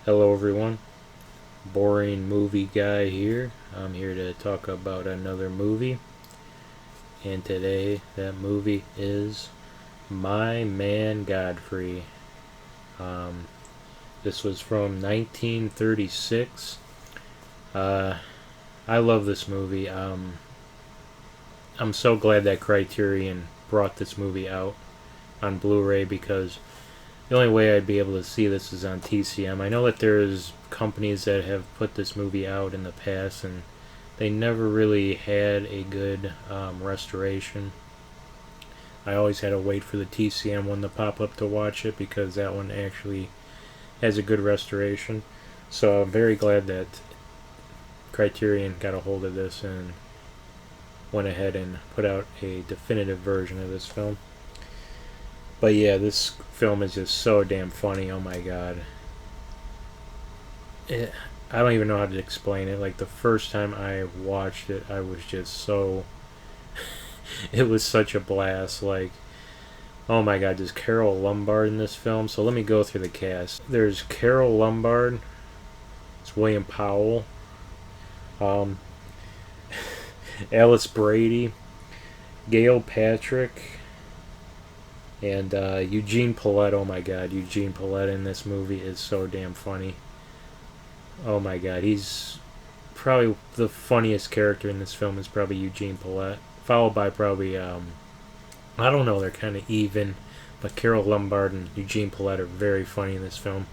Hello, everyone. Boring movie guy here. I'm here to talk about another movie, and today that movie is My Man Godfrey. Um, this was from 1936. Uh, I love this movie. I'm so glad that Criterion brought this movie out on Blu-ray because the only way I'd be able to see this is on TCM. I know that there's companies that have put this movie out in the past, and they never really had a good restoration. I always had to wait for the TCM one to pop up to watch it because that one actually has a good restoration. So I'm very glad that Criterion got a hold of this and went ahead and put out a definitive version of this film. But yeah, this film is just so damn funny. Oh my god. I don't even know how to explain it. Like the first time I watched it, I was just so. It was such a blast. Like, oh my god, there's Carol Lombard in this film. So let me go through the cast. There's Carol Lombard. It's William Powell. Um, Alice Brady. Gail Patrick. And Eugene Pallette. Oh my god, Eugene Pallette in this movie is so damn funny. Oh my god, he's probably the funniest character in this film is probably Eugene Pallette, followed by probably I don't know, they're kind of even, but Carol Lombard and Eugene Pallette are very funny in this film.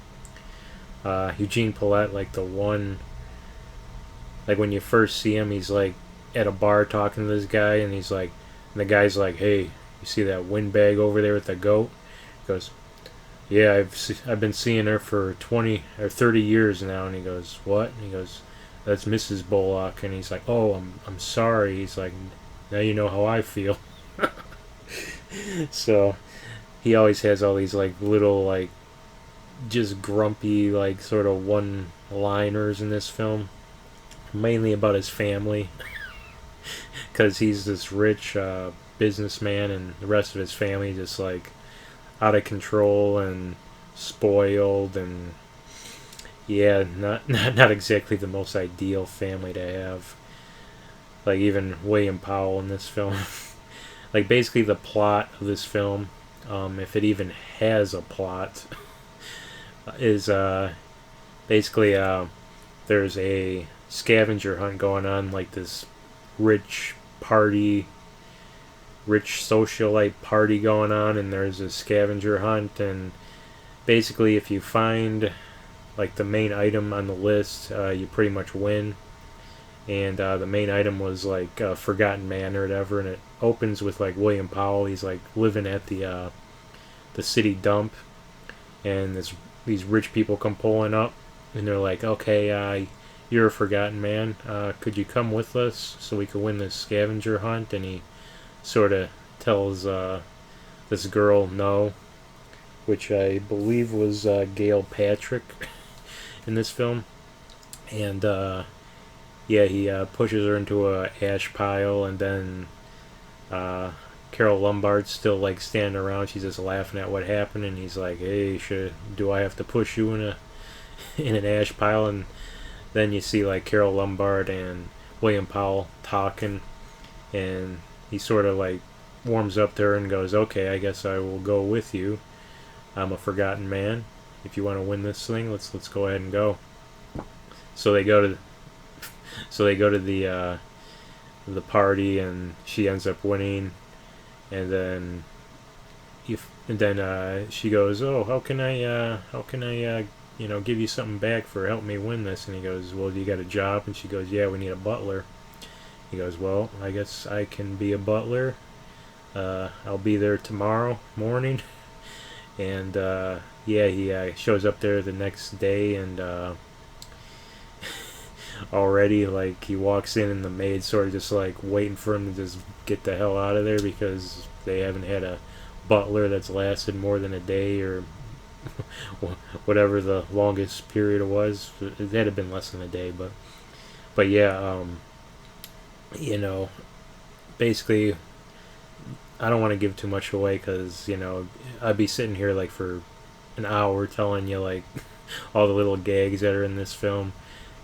Eugene Pallette, like the one, like when you first see him, he's like at a bar talking to this guy, and he's like, and the guy's like, "Hey, you see that windbag over there with the goat?" He goes, "Yeah, I've been seeing her for 20 or 30 years now." And he goes, "What?" And he goes, "That's Mrs. Bullock." And he's like, "Oh, I'm sorry." He's like, "Now you know how I feel." So he always has all these like little like just grumpy like sort of one liners in this film, mainly about his family, because he's this rich businessman and the rest of his family just like out of control and spoiled, and yeah, not exactly the most ideal family to have. Like even William Powell in this film. Like basically the plot of this film, if it even has a plot, is basically there's a scavenger hunt going on, like this rich party, rich socialite party going on, and there's a scavenger hunt, and basically if you find like the main item on the list, you pretty much win. And the main item was like Forgotten Man or whatever, and it opens with like William Powell. He's like living at the city dump, and these rich people come pulling up, and they're like, "Okay, you're a Forgotten Man. Could you come with us so we could win this scavenger hunt?" And he sort of tells this girl no, which I believe was Gail Patrick in this film, and yeah, he pushes her into a ash pile, and then uh, Carol Lombard's still like standing around. She's just laughing at what happened, and he's like, "Hey, do I have to push you in a in an ash pile?" And then you see like Carol Lombard and William Powell talking, and he sort of like warms up to her and goes, "Okay, I guess I will go with you. I'm a forgotten man. If you want to win this thing, let's go ahead and go." So they go to the party, and she ends up winning, and then she goes, "Oh, how can I give you something back for helping me win this?" And he goes, "Well, do you got a job?" And she goes, "Yeah, we need a butler." He goes, "Well, I guess I can be a butler. I'll be there tomorrow morning." And yeah, he shows up there the next day, and already like he walks in, and the maid's sort of just like waiting for him to just get the hell out of there because they haven't had a butler that's lasted more than a day or whatever the longest period it was. It had to been less than a day, but yeah, you know, basically, I don't want to give too much away because I'd be sitting here like for an hour telling you like all the little gags that are in this film,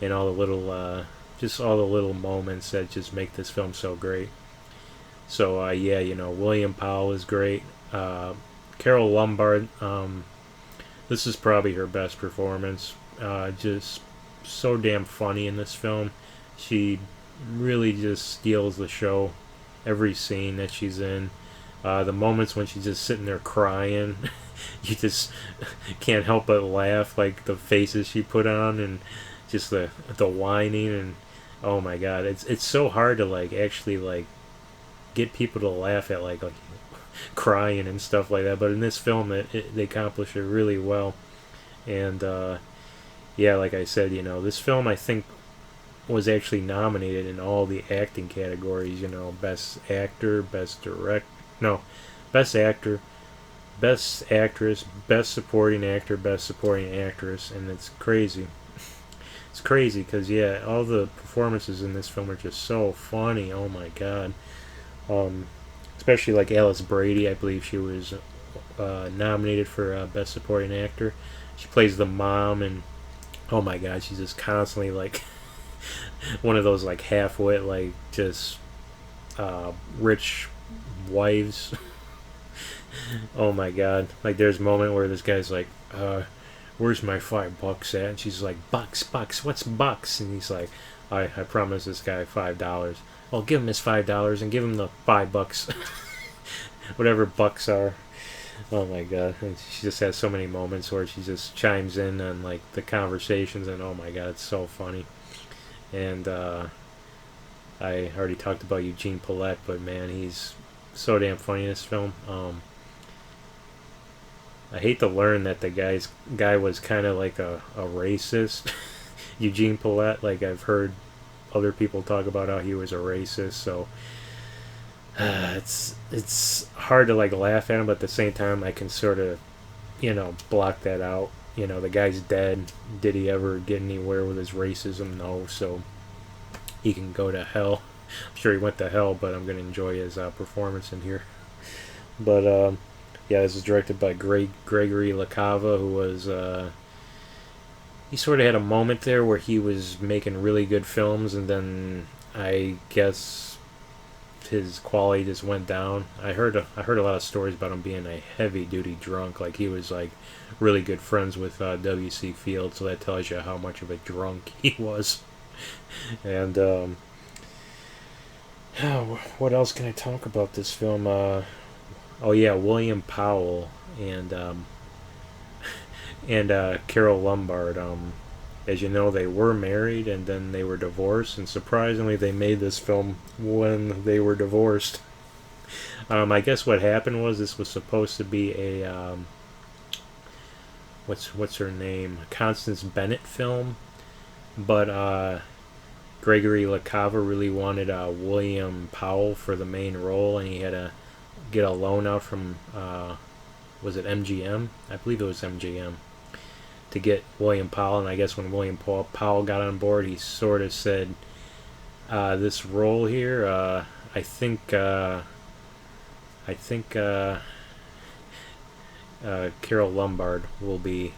and all the little just all the little moments that just make this film so great. So yeah, William Powell is great. Carol Lombard, this is probably her best performance. Just so damn funny in this film. She really just steals the show every scene that she's in. The moments when she's just sitting there crying, you just can't help but laugh, like the faces she put on and just the whining, and oh my god, it's so hard to like actually like get people to laugh at like crying and stuff like that. But in this film, they accomplish it really well. And yeah, like I said, this film I think was actually nominated in all the acting categories. Best actor, best actor, best actress, best supporting actor, best supporting actress, and it's crazy. It's crazy because yeah, all the performances in this film are just so funny. Oh my god. Especially like Alice Brady, I believe she was nominated for Best Supporting Actor. She plays the mom, and oh my god, she's just constantly like one of those like half-wit, like just rich wives. Oh my god, like there's a moment where this guy's like, where's my $5 at? And she's like, bucks, what's bucks? And he's like, I promised this guy $5. Well, give him his $5 and give him the $5. Whatever bucks are. Oh my god. And she just has so many moments where she just chimes in on like the conversations, and oh my god, it's so funny. And I already talked about Eugene Pallette, but man, he's so damn funny in this film. I hate to learn that the guy was kind of like a racist. Eugene Pallette, like I've heard other people talk about how he was a racist, so it's hard to like laugh at him, but at the same time I can sort of block that out. The guy's dead. Did he ever get anywhere with his racism? No, so he can go to hell. I'm sure he went to hell, but I'm gonna enjoy his performance in here. But yeah, this is directed by Gregory LaCava, who was he sort of had a moment there where he was making really good films, and then I guess his quality just went down. I heard a lot of stories about him being a heavy duty drunk. Like he was like really good friends with W.C. Fields, so that tells you how much of a drunk he was. And what else can I talk about this film? Oh yeah, William Powell and Carol Lombard. As you know, they were married and then they were divorced, and surprisingly, they made this film when they were divorced. I guess what happened was this was supposed to be a what's her name, Constance Bennett film, but Gregory LaCava really wanted William Powell for the main role, and he had to get a loan out from was it MGM? I believe it was MGM, to get William Powell. And I guess when William Powell got on board, he sort of said, this role here, I think Carol Lombard will be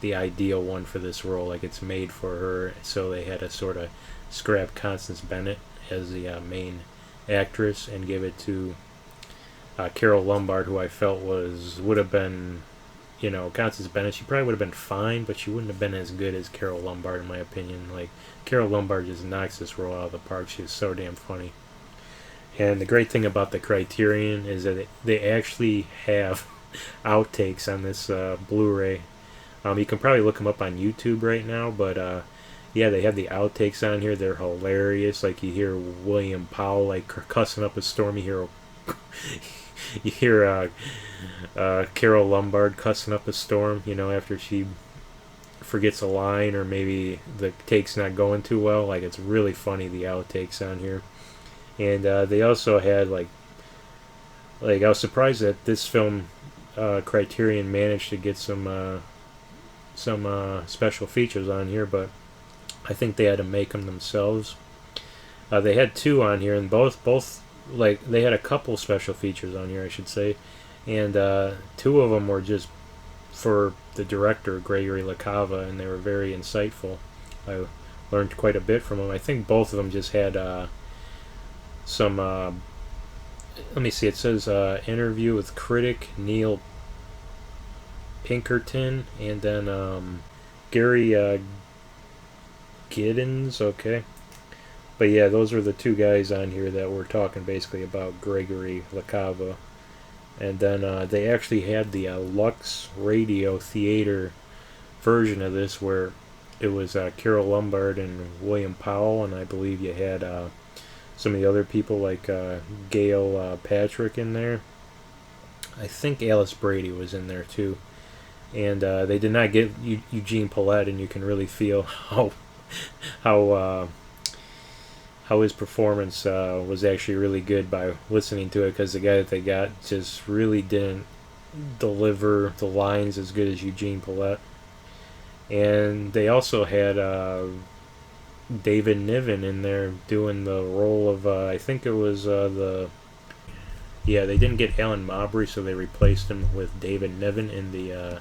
the ideal one for this role. Like it's made for her. So they had to sort of scrap Constance Bennett as the main actress and give it to Carol Lombard, who I felt would have been, Constance Bennett. She probably would have been fine, but she wouldn't have been as good as Carol Lombard, in my opinion. Like Carol Lombard just knocks this role out of the park. She's so damn funny. And the great thing about the Criterion is that they actually have outtakes on this Blu-ray. You can probably look them up on YouTube right now, but yeah, they have the outtakes on here. They're hilarious. Like you hear William Powell like cussing up a storm. You hear Carol Lombard cussing up a storm. After she forgets a line or maybe the take's not going too well. Like it's really funny, the outtakes on here. And they also had like I was surprised that this film Criterion managed to get some special features on here, but I think they had to make them themselves. They had two on here, and both like they had a couple special features on here, I should say, and two of them were just for the director Gregory LaCava, and they were very insightful. I learned quite a bit from them. I think both of them just had some. Let me see. It says interview with critic Neil Pinkerton, and then Gary Giddens. Okay, but yeah, those are the two guys on here that were talking basically about Gregory LaCava. And then they actually had the Lux Radio Theater version of this where it was Carol Lombard and William Powell, and I believe you had some of the other people like Gail Patrick in there. I think Alice Brady was in there too. And they did not get Eugene Paulette, and you can really feel how how his performance was actually really good by listening to it, because the guy that they got just really didn't deliver the lines as good as Eugene Paulette. And they also had David Niven in there doing the role of I think it was they didn't get Alan Mabry, so they replaced him with David Niven in the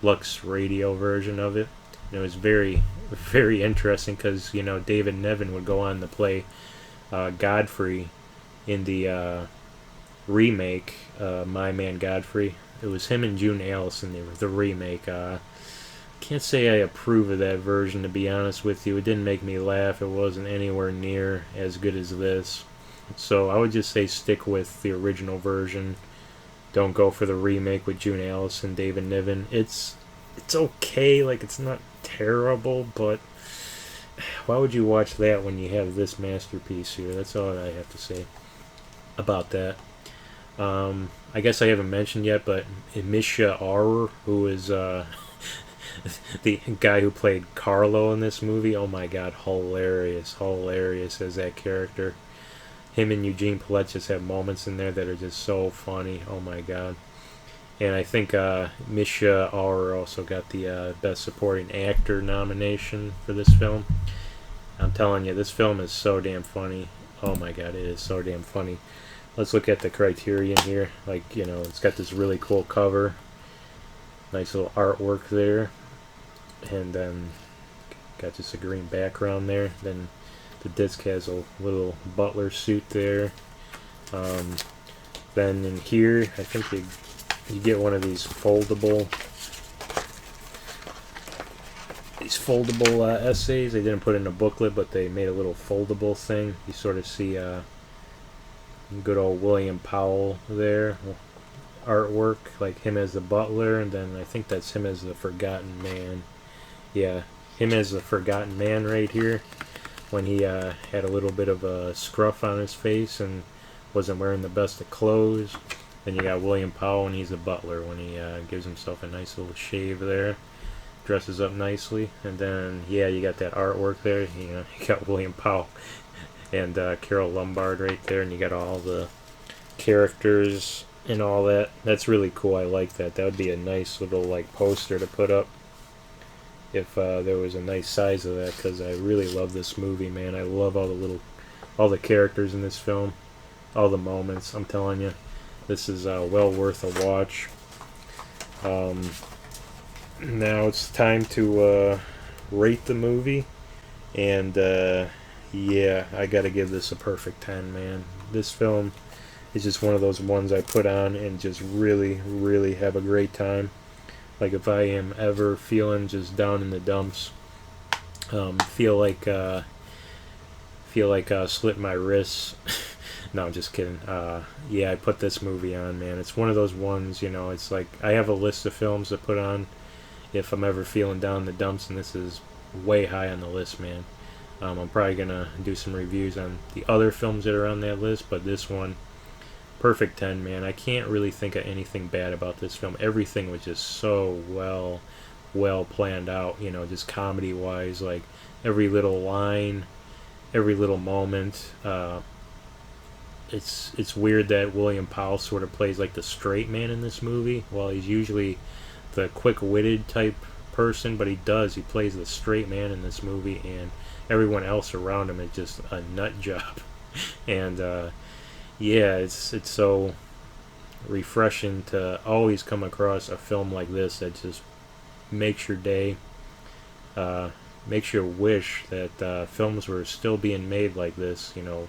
Lux Radio version of it. And it was very, very interesting because, you know, David Niven would go on to play Godfrey in the remake, My Man Godfrey. It was him and June Allison, the remake. Can't say I approve of that version, to be honest with you. It didn't make me laugh. It wasn't anywhere near as good as this. So I would just say stick with the original version. Don't go for the remake with June Allison, David Niven. It's okay, like it's not terrible, but why would you watch that when you have this masterpiece here? That's all I have to say about that. I guess I haven't mentioned yet, but Misha Auer, who is the guy who played Carlo in this movie, oh my god, hilarious as that character. Him and Eugene Paulette just have moments in there that are just so funny. Oh my god. And I think Misha Auer also got the Best Supporting Actor nomination for this film. I'm telling you, this film is so damn funny. Oh my god, it is so damn funny. Let's look at the criterion here. Like, you know, it's got this really cool cover. Nice little artwork there. And then got just a green background there. Then the disc has a little butler suit there. Then in here, I think you get one of these foldable essays. They didn't put it in a booklet, but they made a little foldable thing. You sort of see good old William Powell there, artwork, like him as the butler, and then I think that's him as the forgotten man. Yeah, him as the forgotten man right here, when he had a little bit of a scruff on his face and wasn't wearing the best of clothes. Then you got William Powell, and he's a butler when he gives himself a nice little shave there, dresses up nicely. And then, yeah, you got that artwork there. You know, you got William Powell and Carol Lombard right there, and you got all the characters and all that. That's really cool. I like that. That would be a nice little like poster to put up if there was a nice size of that, because I really love this movie, man. I love all the characters in this film, all the moments. I'm telling you, this is well worth a watch. Now it's time to rate the movie, and yeah, I gotta give this a perfect 10, man. This film is just one of those ones I put on and just really, really have a great time. Like if I am ever feeling just down in the dumps, feel like slit my wrists. No, I'm just kidding. Yeah, I put this movie on, man. It's one of those ones, you know, it's like I have a list of films to put on if I'm ever feeling down in the dumps, and this is way high on the list, man. I'm probably going to do some reviews on the other films that are on that list, but this one, perfect 10, man. I can't really think of anything bad about this film. Everything was just so well planned out, you know, just comedy-wise, like every little line, every little moment. It's weird that William Powell sort of plays like the straight man in this movie, while he's usually the quick-witted type person, but he plays the straight man in this movie, and everyone else around him is just a nut job. And yeah, it's so refreshing to always come across a film like this that just makes your day, uh, makes you wish that films were still being made like this. You know,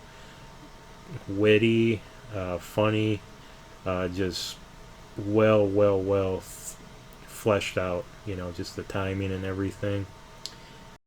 witty, funny, just well fleshed out. You know, just the timing and everything.